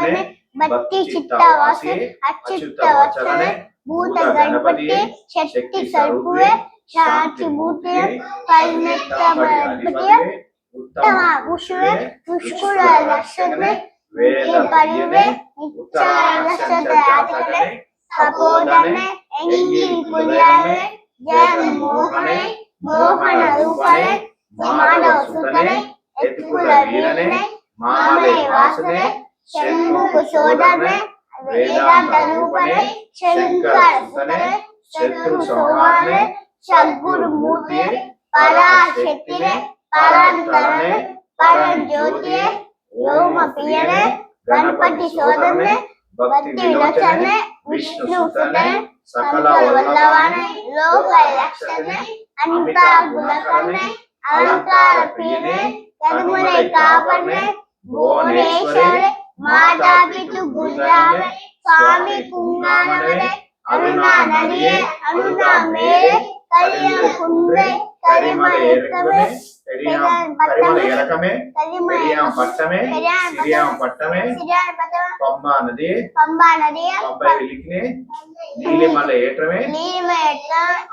ಸಾಧನೆ ಭಕ್ತಿ ಚಿತ್ತ ವಾಸೆ ಅಚ್ಯುತ ವಚನೆ ಭೂತ ಗಣಪತಿ ಶಕ್ತಿ ಸ್ವರೂಪವೇ ಶಾಂತಿ ಮೂರ್ತಿಯ ಪರಿಣತಾಧಿಪತಿಯ ಉತ್ತಮ ಪುರುಷವೇ ಪುಷ್ಕುಳ ಲಕ್ಷಣೆ ವೇದ ಪರಿವೆ ಉತ್ತರ ಲಕ್ಷಣದ ಆಚರಣೆ ತಪೋಧನೆ ಎಂಗಿಲ್ ಕುಲ್ಯಾಣೆ ಜಯ ಮೋಹನೆ ಮೋಹನ ರೂಪನೆ ಮಾನವ ಸುತನೆ ಎತ್ಕುಲ ವೀರನೆ ಮಾಮಲೆ ವಾಸನೆ ಷಣ್ಮುಖ ಶೋಧನೆ ವೇದಾಂತ ರೂಪನೆ ಶಂಕರ ಸುತನೆ ಶತ್ರು ಸಂಹಾರನೆ ಸದ್ಗುರು ಮೂರ್ತಿಯೇ ಪರಾಶಕ್ತಿಯೇ ಪರಂತರನೆ ಪರಂಜ್ಯೋತಿಯೇ ವ್ಯೋಮ ಪ್ರಿಯನೆ ಗಣಪತಿ ಸೋದರನೆ ಭಕ್ತಿ ವಿಲೋಚನೆ ವಿಷ್ಣು ಸುತನೆ ಸಕಲ ವಲ್ಲಭನೆ ಲೋಕ ರಕ್ಷಣೆ ಅಂತ ಗುಣಕರ್ಣೆ ಅಲಂಕಾರ ಪ್ರಿಯನೆ ಕರುಮಲೆ ಕಾಪನೆ ಭುವನೇಶ್ವರೆ ಮಾತಾ ಪಿತು ಗುಂಜಾವೆ ಸ್ವಾಮಿ ಕುಂಗಾನವರೆ ಅರುಣಾ ನದಿಯೇ ಅರುಣಾ ಮೇರೆ ಕರಿಯ ಕುಂದ್ರೆ கரிமலை இறக்கமே கரிமலை இறக்கமே பெரியாம் பட்டமே சிறியாம் பட்டமே பம்பா நதி பம்பை விழிக்கினே நீலிமலை ஏற்றமே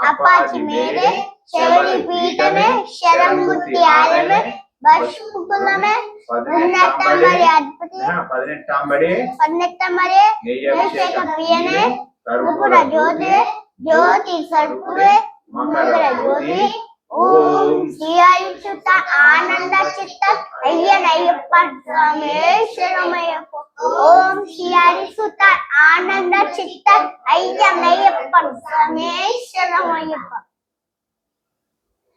அப்பாச்சி மேலே செவரி பீட்டமே சரங்குத்தி ஆலமே பஷ்புகுலமே 18ஆம் படி நெய்யபிஷேக பிரியனே கற்பூர ஜோதி ஜோதி சர்க்குவே மகர ஜோதி ஓம் ஸ்ரீ ஆனந்த சித்த ஐயனையப்பன் ராமேஸ்வரமயப்ப ஓம் ஸ்ரீ ஆனந்த சித்த ஐயனையப்பன் ராமேஸ்வரமயப்ப